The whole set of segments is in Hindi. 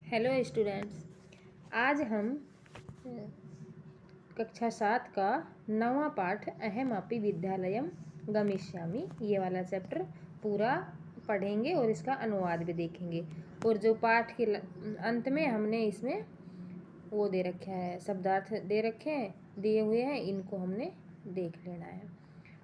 हेलो स्टूडेंट्स, आज हम कक्षा 7 का 9वां पाठ अहमपि विद्यालयम गमिष्यामि ये वाला चैप्टर पूरा पढ़ेंगे और इसका अनुवाद भी देखेंगे। और जो पाठ के अंत में हमने इसमें वो दे रखा है, शब्दार्थ दे रखे हैं, दिए हुए हैं, इनको हमने देख लेना है।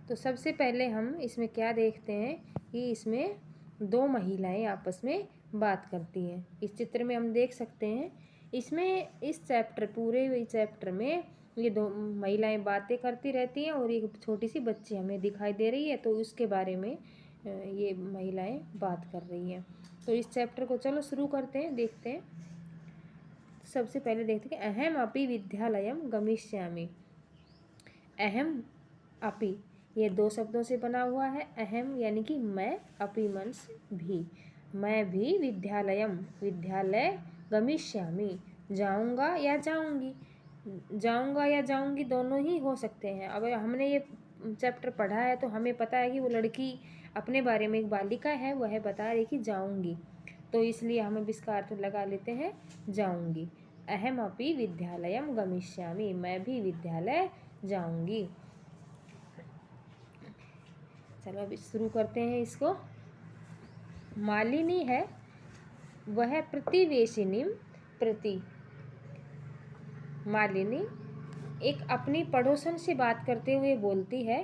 तो सबसे पहले हम इसमें क्या देखते हैं कि इसमें दो महिलाएं आपस में बात करती हैं। इस चित्र में हम देख सकते हैं, इसमें इस चैप्टर पूरे चैप्टर में ये दो महिलाएं बातें करती रहती हैं और एक छोटी सी बच्ची हमें दिखाई दे रही है, तो उसके बारे में ये महिलाएं बात कर रही हैं। तो इस चैप्टर को चलो शुरू करते हैं, देखते हैं। सबसे पहले देखते हैं अहम अपि विद्यालयम गमिष्यामि। अहम अपि ये दो शब्दों से बना हुआ है। अहम यानी कि मैं, अपि मीन्स भी, मैं भी विद्यालयम विद्यालय, गमिष्यामि जाऊंगा या जाऊंगी। जाऊंगा या जाऊंगी दोनों ही हो सकते हैं। अब हमने ये चैप्टर पढ़ा है तो हमें पता है कि वो लड़की अपने बारे में एक बालिका है, वह बता रही कि जाऊंगी, तो इसलिए हम अब इसका अर्थ लगा लेते हैं जाऊंगी। अहम अपि विद्यालयम गमिष्यामि, मैं भी विद्यालय जाऊंगी। चलो अब शुरू करते हैं इसको। मालिनी है वह प्रतिवेशिनी प्रति। मालिनी एक अपनी पड़ोसन से बात करते हुए बोलती है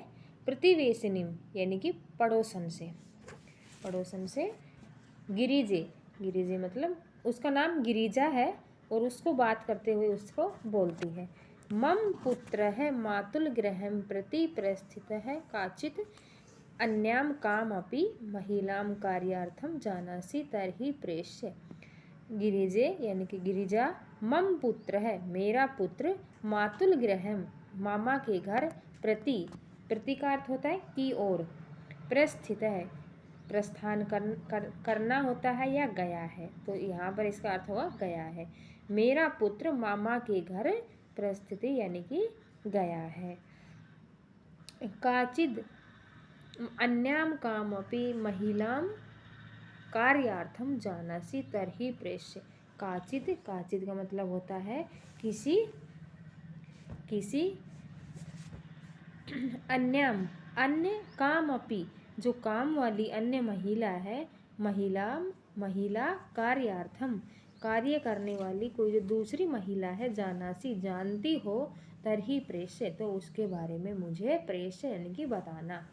प्रतिवेशिनी यानी कि पड़ोसन से। पड़ोसन से गिरिजे, गिरिजे मतलब उसका नाम गिरिजा है और उसको बात करते हुए उसको बोलती है मम पुत्र है मातुल गृहं प्रति प्रस्थित है काचित अन्याम काम अपि महिलाम कार्यार्थम जानासि तरहि प्रेष्य। गिरिजे यानी कि गिरिजा मम पुत्र है, मेरा पुत्र, मातुल गृहम मामा के घर, प्रति, प्रति का अर्थ होता है की ओर, प्रस्थित है प्रस्थान करना होता है या गया है, तो यहाँ पर इसका अर्थ हुआ गया है। मेरा पुत्र मामा के घर प्रस्थिति यानी कि गया है। काचिद अन्याम कामपि महिलाम कार्यार्थम जानासि तरहि प्रेष्य। काचिद, काचिद का मतलब होता है किसी, किसी अन्यम अन्य, कामपि जो काम वाली अन्य महिला है, महिलाम महिला, कार्यार्थम कार्य करने वाली कोई जो दूसरी महिला है, जानासी जानती हो, तरहि प्रेष्य तो उसके बारे में मुझे प्रेष्य यानी कि बताना।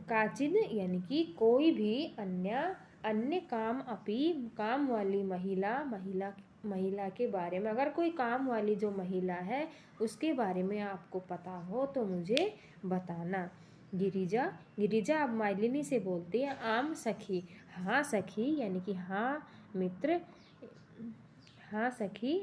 काचिद यानी कि कोई भी अन्य, अन्य काम अपि काम वाली महिला, महिला के बारे में, अगर कोई काम वाली जो महिला है उसके बारे में आपको पता हो तो मुझे बताना। गिरिजा, गिरिजा अब मालिनी से बोलती है आम सखी, हाँ सखी यानी कि हाँ मित्र, हाँ सखी।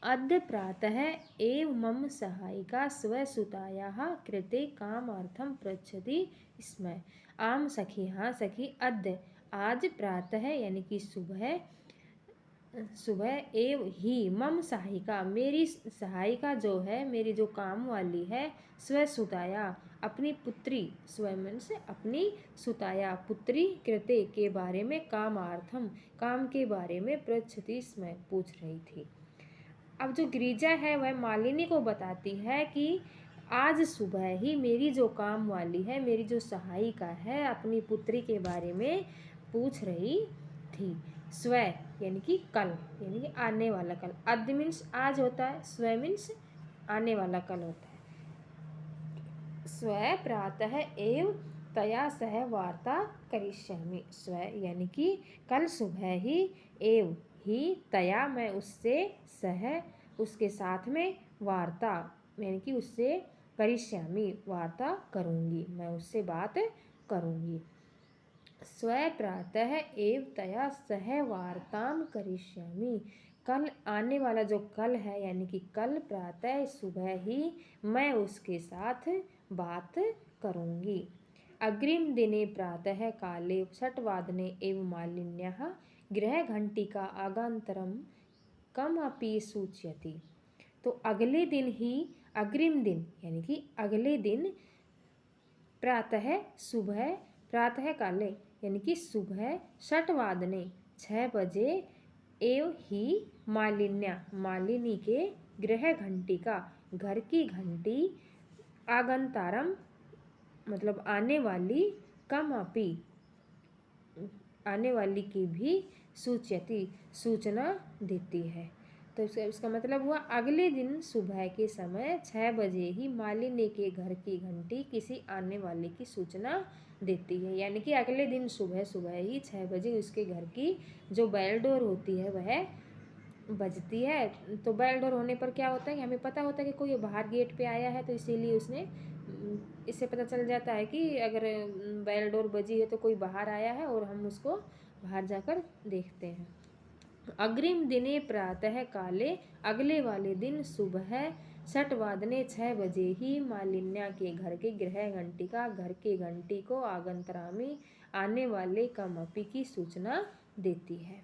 अद्य प्रातः एव मम सहायिका स्वसुतायाः कृते कामार्थं पृच्छति स्म। आम सखी, हाँ सखी, अद्य आज, प्रातः यानी कि सुबह, सुबह, एव ही मम सहायिका मेरी सहायिका जो है, मेरी जो काम वाली है, स्वसुताया अपनी पुत्री, स्वयं से अपनी, सुताया पुत्री, कृते के बारे में, कामार्थम काम के बारे में, पृच्छति स्म पूछ रही थी। अब जो गिरिजा है वह मालिनी को बताती है कि आज सुबह ही मेरी जो काम वाली है, मेरी जो सहायिका है, अपनी पुत्री के बारे में पूछ रही थी। स्व यानी कि कल, यानी कि आने वाला कल। अद्य मीन्स आज होता है, स्व मीन्स आने वाला कल होता है। स्व प्रातः एव तया सह वार्ता करिष्यामि। स्व यानी कि कल सुबह ही, एव ही, तया मैं उससे, सह उसके साथ में, वार्ता यानी कि उससे, करिष्यामि वार्ता करूँगी, मैं उससे बात करूँगी। स्व प्रातः एव तया सह वार्ताम करिष्यामि। कल आने वाला जो कल है यानी कि कल प्रातः सुबह ही मैं उसके साथ बात करूँगी। अग्रिम दिने प्रातः काले षट्वादने एव मालिन्याः गृहघंटिका आगान्तरं कमपि सूचयति। तो अगले दिन ही, अग्रिम दिन यानी कि अगले दिन, प्रातः सुबह, प्रातः काले यानी कि सुबह, षट्वादने 6 बजे, एव ही मालिन्या मालिनी के गृह घंटिका घर की घंटी आगंतारम मतलब आने वाली कम अपी आने वाली की भी सूचयति सूचना देती है। तो इसका मतलब हुआ अगले दिन सुबह के समय 6 बजे ही मालिनी के घर की घंटी किसी आने वाले की सूचना देती है। यानी कि अगले दिन सुबह सुबह ही 6 बजे उसके घर की जो बैल डोर होती है वह बजती है। तो बैल डोर होने पर क्या होता है कि हमें पता होता है कि कोई बाहर गेट पे आया है, तो इसीलिए उसने इससे पता चल जाता है कि अगर बैल डोर बजी है तो कोई बाहर आया है और हम उसको बाहर जाकर देखते हैं। अग्रिम दिने प्रातः काले अगले वाले दिन सुबह 6 बजे ही मालिन्या के घर के गृह घंटिका घर के घंटी को आगंतरामी आने वाले कमपि की सूचना देती है।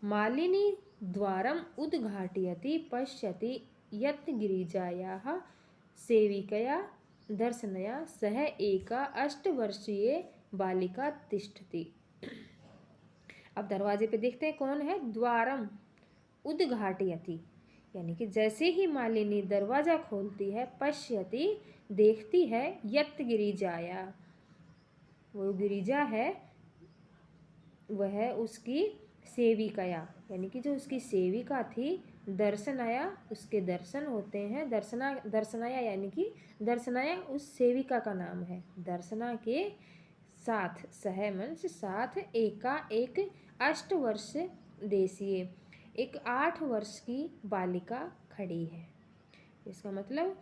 मालिनी द्वारम उद्घाटयति पश्यति यत् गिरिजायाः सेविकया दर्शनया सह एका 8 वर्षीय बालिका तिष्ठति। अब दरवाजे पे देखते हैं कौन है। द्वारम उद्घाटयति यानी कि जैसे ही मालिनी दरवाजा खोलती है, पश्यति देखती है, यत् गिरिजाया वो गिरिजा है वह उसकी सेविकाया यानी कि जो उसकी सेविका थी, दर्शनाया उसके दर्शन होते हैं। दर्शनाया यानी कि दर्शनाया उस सेविका का नाम है। दर्शना के साथ सहमंश साथ एका एक 8 वर्ष देशीय एक 8 वर्ष की बालिका खड़ी है। इसका मतलब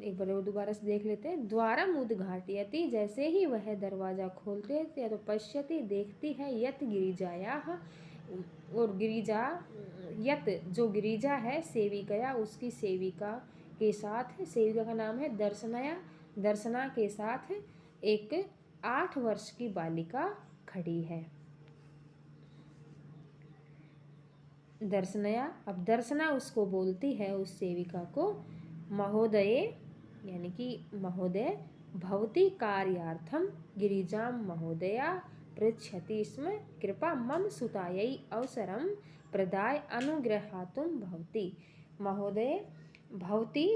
एक बार दोबारा से देख लेते हैं। द्वारम उद्घाटयति जैसे ही वह दरवाजा खोलते थे तो पश्यति देखती है यत् गिरिजायाः और गिरिजा यत् जो गिरिजा है सेविकया उसकी सेविका के साथ सेविका का नाम है दर्शनाया दर्शना के साथ एक 8 वर्ष की बालिका खड़ी है। दर्शनया अब दर्शना उसको बोलती है उस सेविका को महोदये यानी कि महोदय भवती कार्यार्थम गिरिजां महोदया पृच्छति स्म कृपा मम सुतायै अवसरं प्रदाय अनुग्रहातुं भवती। महोदय भवती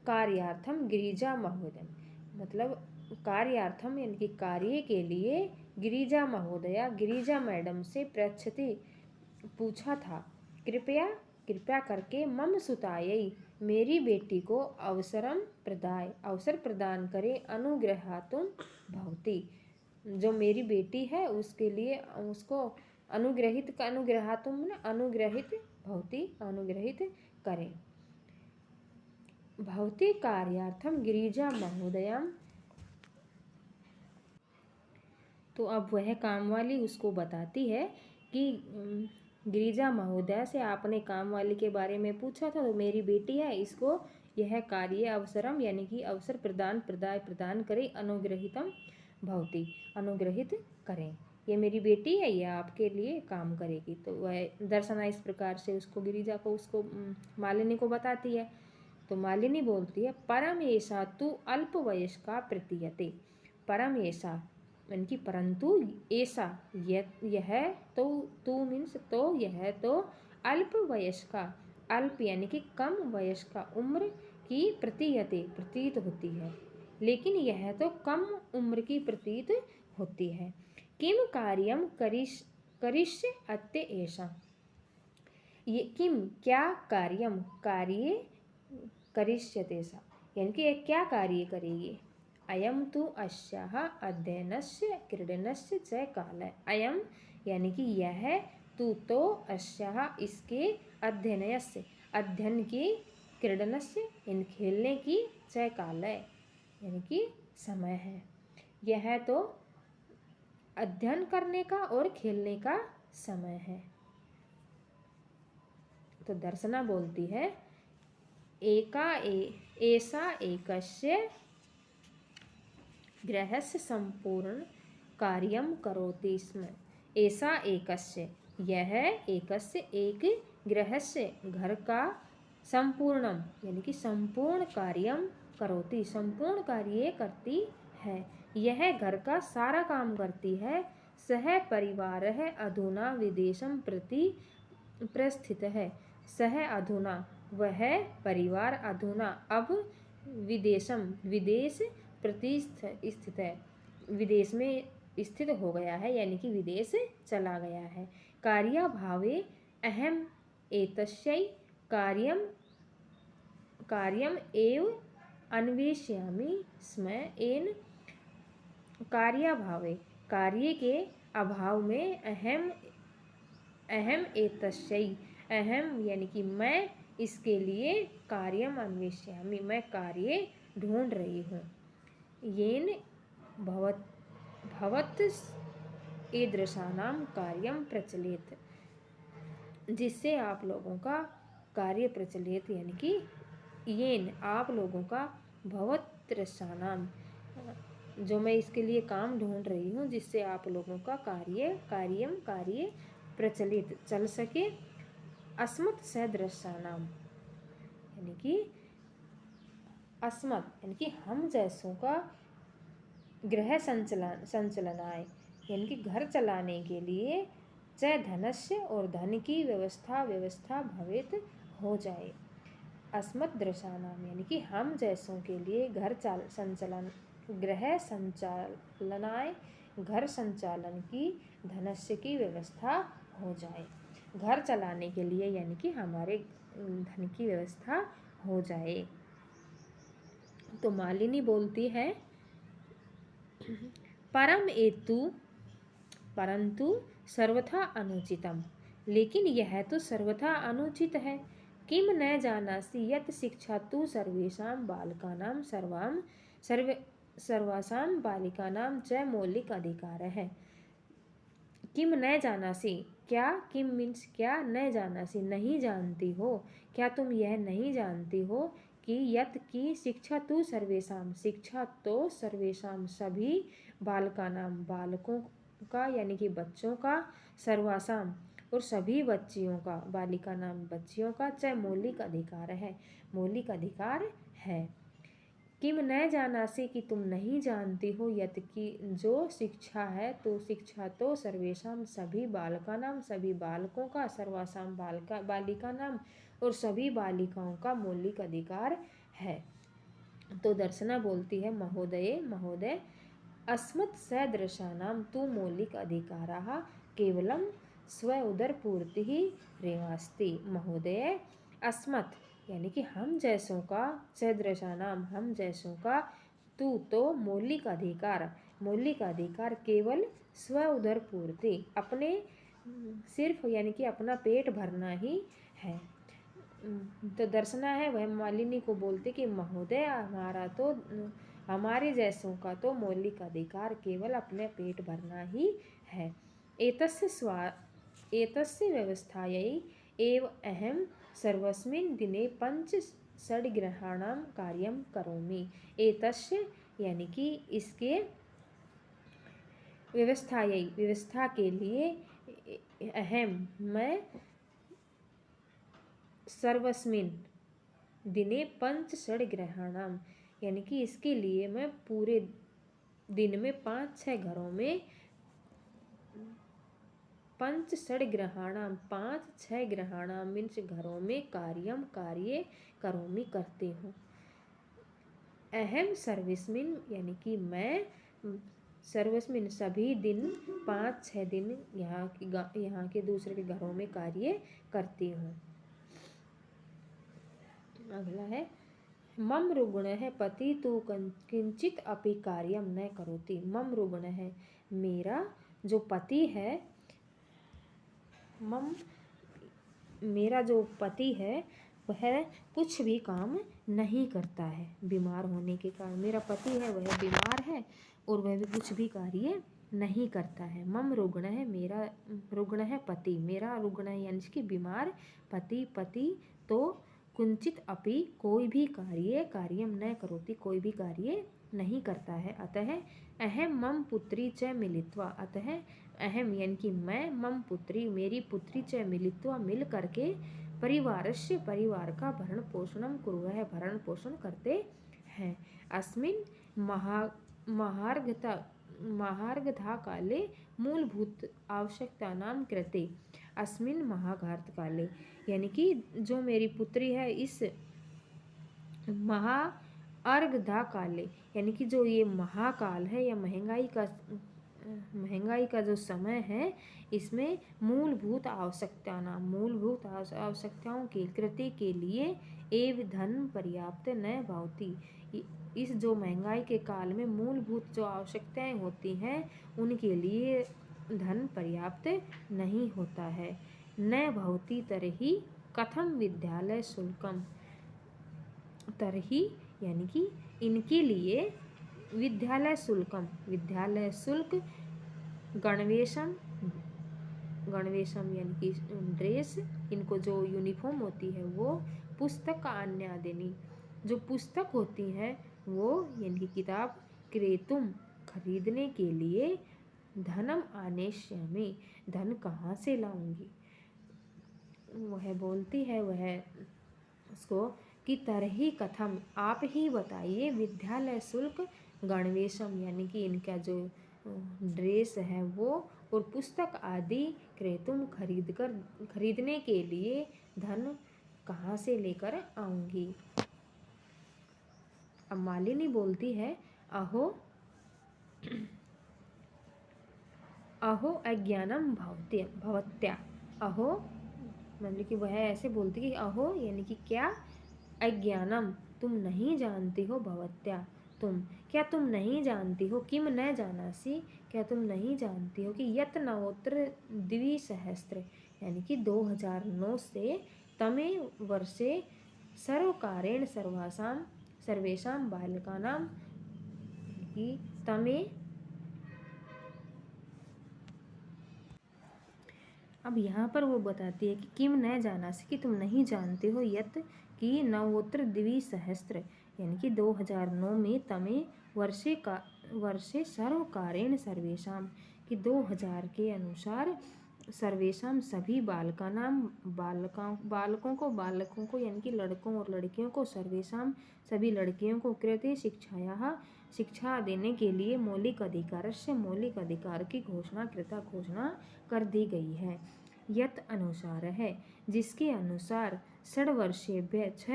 कार्यार्थम गिरिजा महोदय मतलब कार्यार्थम यानी कि कार्य के लिए गिरिजा महोदया गिरिजा मैडम से पृच्छति पूछा था कृपया करके मम सुतायै मेरी बेटी को अवसर प्रदान करे अनुग्रहातुं भवती जो मेरी बेटी है उसके लिए उसको अनुग्रहित भवती अनुग्रहित करें। भवती कार्यार्थम गिरिजा महोदयां तो अब वह काम वाली उसको बताती है कि गिरिजा महोदया से आपने काम वाली के बारे में पूछा था, तो मेरी बेटी है, इसको यह कार्य अवसरम यानी कि अवसर प्रदान करे अनुग्रहितम भवती अनुग्रहित करें। ये मेरी बेटी है, यह आपके लिए काम करेगी। तो वह दर्शना इस प्रकार से उसको गिरिजा को उसको मालिनी को बताती है। तो मालिनी बोलती है परम ऐसा तू अल्प वयस्का प्रतीयते। परम ऐसा यानी कि परंतु ऐसा यह तो तू मीन्स तो यह तो अल्प वयस्का अल्प यानी कि कम वयस्का उम्र की प्रतीत होती है, लेकिन यह तो कम उम्र की प्रतीत होती है। किम कार्यम करिष्य अत्य ऐसा ये किम क्या कार्यम कार्य करिष्यते सा यानी कि क्या कार्य करेगी। अयम तु अस्याः अध्ययनस्य क्रीडनस्य च कालः। अयम यानी कि यह तु तो अस्याः इसके अध्ययनस्य अध्ययन की क्रीडनस्य इन खेलने की च कालः यानी कि समय है। यह तो अध्ययन करने का और खेलने का समय है। तो दर्शना बोलती है ऐसा एकस्य गृहस्य संपूर्ण कार्यम करोति स्म। ऐसा एकस्य यह एकस्य एक गृहस्य घर का संपूर्णम यानी कि संपूर्ण कार्यम करोति संपूर्ण कार्य करती है। यह घर का सारा काम करती है। सह परिवार है अधुना विदेशम प्रति प्रस्थित है। सह अधुना, वह परिवार अधुना अब विदेश स्थित है, विदेश में स्थित हो गया है, यानी कि विदेश चला गया है। कार्याभावे अहम एतस्यै कार्यम एव अन्वेष्यामि स्म। एन कार्याभावे, कार्य के अभाव में अहम एतस्यै, अहम यानी कि मैं, इसके लिए कार्यम अन्वेष्यामि, मैं कार्य ढूंढ रही हूँ। येन भवत ईदृशानां कार्यम प्रचलित, जिससे आप लोगों का कार्य प्रचलित, यानी कि येन आप लोगों का, भवतृषानाम जो मैं इसके लिए काम ढूंढ रही हूँ, जिससे आप लोगों का कार्य प्रचलित चल सके। अस्मत् सदृशानाम, यानी कि अस्मत् यानी कि हम जैसों का, गृह संचलनाय यानी कि घर चलाने के लिए, च धनस्य और धन की व्यवस्था भवित हो जाए। अस्मत् दृशानाम यानी कि हम जैसों के लिए गृह संचालनाय, घर संचालन की, धनस्य की व्यवस्था हो जाए। घर चलाने के लिए यानी कि हमारे धन की व्यवस्था हो जाए। तो मालिनी बोलती है, परंतु सर्वथा अनुचितम, लेकिन यह तो सर्वथा अनुचित है। किम न जानासि यत् शिक्षा तु सर्वेषां बालकानां सर्वासां बालिकानां च मौलिक अधिकार है। किम न जानासि, क्या, किम मीन्स क्या, न जानासि नहीं जानती हो, क्या तुम यह नहीं जानती हो कि यत् की शिक्षा तु सर्वेषां, शिक्षा तो सर्वेषां सभी, बालकानां बालकों का यानी कि बच्चों का, सर्वासां और सभी बच्चियों का, बालिका नाम बच्चियों का, च मौलिक अधिकार है, मौलिक अधिकार है। किम न जानासि कि तुम नहीं जानती हो, यत् की जो शिक्षा है, तो शिक्षा तो सर्वेषां सभी, बालका नाम सभी बालकों का, सर्वासां बालिका नाम और सभी बालिकाओं का मौलिक अधिकार है। तो दर्शना बोलती है, महोदय अस्मत् सदृशानां तु मौलिक अधिकाराः केवलं स्व उदरपूर्तिः रेवास्ति। महोदय, अस्मत् यानी कि हम जैसों का, सदृशानाम हम जैसों का, तू तो मौलिक अधिकार केवल स्व उदरपूर्ति, अपने सिर्फ यानी कि अपना पेट भरना ही है। तो दर्शना है वह मालिनी को बोलते कि महोदय, हमारे जैसों का तो मौलिक अधिकार केवल अपने पेट भरना ही है। एतस्य व्यवस्थायै एव अहं सर्वस्मिन् दिने 5 षड्ग्रहाणां कार्यं करोमि। एतस्य यानी कि इसके, व्यवस्था के लिए, अहम मैं, सर्वस्मिन् दिने 5 षड्ग्रहाणां यानी कि इसके लिए मैं पूरे दिन में 5-6 घरों में, 5 षड्ग्रहाणां 5-6 ग्रहाणां मीन्स घरों में, कार्य करोमि करती हूँ। अहम सर्वस्मिन् यानी कि मैं, सर्वस्मिन् सभी दिन, 5-6 दिन यहाँ के दूसरे के घरों में कार्य करती हूँ। अगला है, मम रुग्णः पति तु किंचित अपि कार्यम न करोति। मम रुग्णः मेरा जो पति है, मेरा जो पति है वह कुछ भी काम नहीं करता है। बीमार होने के कारण मेरा पति है वह बीमार है और वह भी कुछ भी कार्य नहीं करता है। मम रुग्ण है, मेरा रुग्ण है पति, मेरा रुग्ण है यानी कि बीमार पति तो कुंचित अपि कोई भी कार्यम न करोति, कोई भी कार्य नहीं करता है। अतः अहम मम पुत्री च मिलित्वा, अतः अहम यानी कि मैं, मम पुत्री मेरी पुत्री च मिलित्वा मिल करके, परिवार का भरण पोषण करते हैं। अस्मिन् महार्घता काले मूलभूत आवश्यकतानां कृते, अस्मिन् महाघात काले, यानी कि जो मेरी पुत्री है इस महा अर्घधा काले, यानी कि जो ये महाकाल है या महंगाई का जो समय है, इसमें मूलभूत आवश्यकताओं की कृति के लिए एवं धन पर्याप्त न भवति। इस जो महंगाई के काल में मूलभूत जो आवश्यकताएं होती हैं उनके लिए धन पर्याप्त नहीं होता है। न भवति तरहि कथम विद्यालय शुल्कम, तरहि यानी कि इनके लिए विद्यालय शुल्क गणवेशम यानी कि ड्रेस, इनको जो यूनिफॉर्म होती है वो, पुस्तक अन्यादिनी, जो पुस्तक होती है वो यानी कि किताब, क्रेतुम खरीदने के लिए, धनम आनेष्यामि धन कहाँ से लाऊंगी। वह बोलती है वह उसको कि तरही कथम आप ही बताइए, विद्यालय शुल्क गणवेशम यानी कि इनका जो ड्रेस है वो, और पुस्तक आदि क्रेतुम खरीदने के लिए धन कहाँ से लेकर आऊंगी। अब मालिनी बोलती है अहो अज्ञानम भवत्या। अहो मतलब कि वह ऐसे बोलती कि अहो यानी कि क्या, अज्ञानम तुम नहीं जानती हो, भवत्या क्या तुम नहीं जानती हो, किम न जानासी क्या तुम नहीं जानती हो कि यत नवोत्तर द्विसहस्त्र यानी कि 2009 से तमे वर्षे सर्वकारेण सर्वेषां बालकानां कि तमे, अब यहाँ पर वो बताती है कि किम न जानासी कि तुम नहीं जानते हो, यत कि नवोत्तर द्विसहस्त्र यानी कि 2009 में तमे वर्षे सर्वकारेण सर्वेषां कि 2000 के अनुसार सर्वेषां सभी बालकों को यानी कि लड़कों और लड़कियों को, सर्वेषां सभी लड़कियों को, कृते शिक्षा देने के लिए मौलिक अधिकार की घोषणा कर दी गई है। यत अनुसार है जिसके अनुसार 6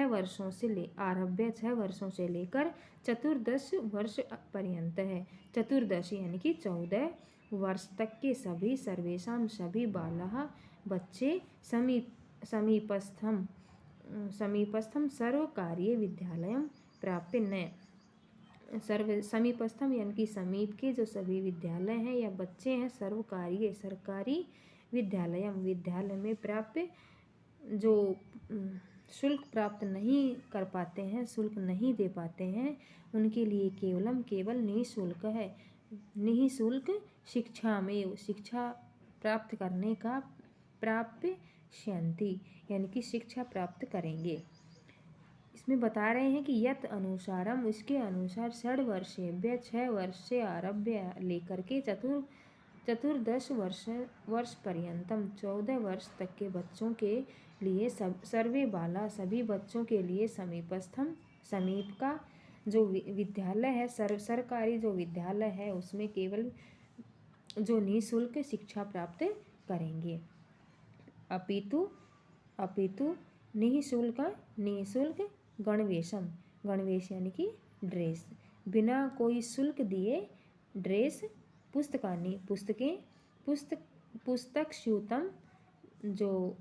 वर्षों से आरभ्य 6 वर्षों से लेकर 14 वर्ष पर्यंत है। 14 यानी कि 14 वर्ष तक के सभी सर्वेषां सभी बालः बच्चे समीपस्थम सर्वकारीय विद्यालय प्राप्य न, समीपस्थम यानी कि समीप के जो सभी विद्यालय हैं या बच्चे हैं, सरकारी विद्यालय में प्राप्य जो शुल्क प्राप्त नहीं कर पाते हैं, शुल्क नहीं दे पाते हैं, उनके लिए केवल निःशुल्क है। निःशुल्क शिक्षा प्राप्त करने का प्राप्य शांति यानी कि शिक्षा प्राप्त करेंगे। इसमें बता रहे हैं कि यत अनुसारम उसके अनुसार 6 वर्ष से आरभ्य लेकर के 14 वर्ष पर्यंतम 14 वर्ष तक के बच्चों के लिए सर्वे बाला सभी बच्चों के लिए समीप का जो विद्यालय है, सरकारी जो विद्यालय है उसमें केवल जो निःशुल्क शिक्षा प्राप्त करेंगे। अपितु निःशुल्क गणवेश यानी कि ड्रेस, बिना कोई शुल्क दिए ड्रेस, पुस्तक स्यूतम जो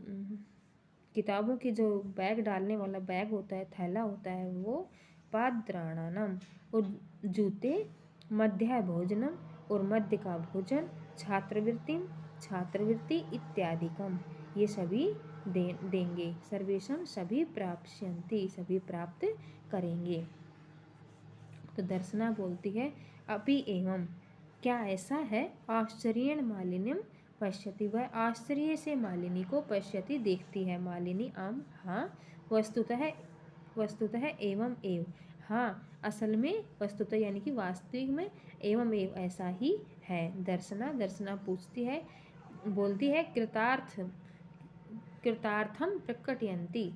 किताबों की जो बैग डालने वाला बैग होता है, थैला होता है वो, पाद्राणानम और जूते, मध्य भोजनम और मध्य का भोजन, छात्रवृत्ति इत्यादिकम ये सभी देंगे। सर्वेशम सभी प्राप्स्यन्ति सभी प्राप्त करेंगे। तो दर्शना बोलती है अपि एवं क्या ऐसा है, आश्चर्येण मालिनीम पश्यति वह आश्चर्य से मालिनी को पश्यति देखती है। मालिनी आम हाँ, वस्तुतः एवं एव हाँ, असल में वस्तुतः यानी कि वास्तविक में एवं एव ऐसा ही है। दर्शना पूछती है, बोलती है कृतार्थम प्रकटयन्ति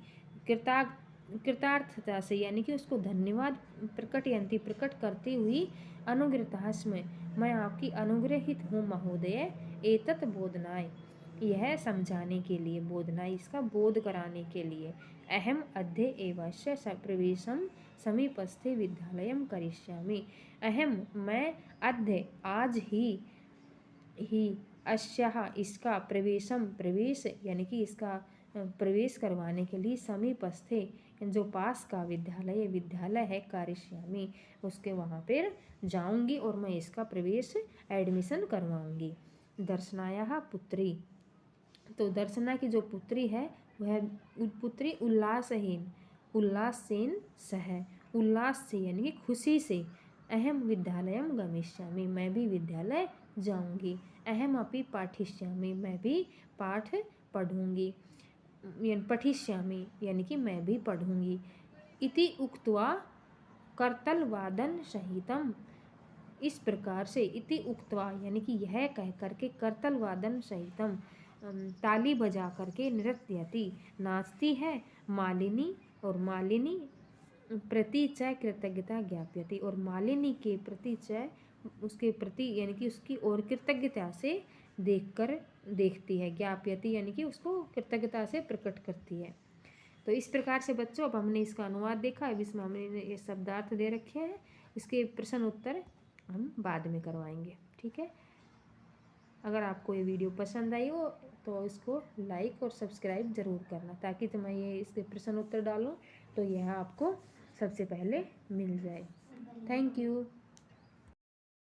कृतार्थता से यानी कि उसको धन्यवाद प्रकटयन्ति प्रकट करती हुई, अनुग्रतास्मि मैं आपकी अनुग्रहित हूँ महोदय, एतत् बोधनाय यह समझाने के लिए, बोधना इसका बोध कराने के लिए। अहम अद्य एवस्य प्रवेशम समीपस्थे विद्यालयम करिष्यामि। अहम मैं, अद्य आज ही अस्याः इसका, प्रवेशम प्रवेश यानी कि इसका प्रवेश करवाने के लिए, समीपस्थे जो पास का, विद्यालय है, करिष्यामि उसके वहाँ पर जाऊंगी और मैं इसका प्रवेश एडमिशन करवाऊंगी। दर्शनायाः पुत्री, तो दर्शना की जो पुत्री है वह पुत्री उल्लासेन सह, उल्लास से यानी कि खुशी से। अहम विद्यालयम गमिष्यामि मैं भी विद्यालय जाऊंगी। अहम अपि पाठिष्यामि मैं भी पाठ पढ़ूंगी, पठिष्यामि यानी कि मैं भी पढ़ूंगी। इति उक्त्वा करतलवादन सहितम, इस प्रकार से, इति उक्त्वा यानी कि यह कह करके, करतलवादन सहितम ताली बजा करके, नृत्यति नाचती है, मालिनी और मालिनी प्रति च कृतज्ञता ज्ञाप्यति और मालिनी के प्रति च उसके प्रति यानी कि उसकी और कृतज्ञता से देखती है, ज्ञाप्यति यानी कि उसको कृतज्ञता से प्रकट करती है। तो इस प्रकार से बच्चों अब हमने इसका अनुवाद देखा। अब इसमें हमने ये शब्दार्थ दे रखे हैं, इसके प्रश्न उत्तर हम बाद में करवाएंगे। ठीक है, अगर आपको ये वीडियो पसंद आई हो तो इसको लाइक और सब्सक्राइब ज़रूर करना, ताकि तो मैं ये इसके प्रश्न उत्तर डालूँ तो यह आपको सबसे पहले मिल जाए। Thank you.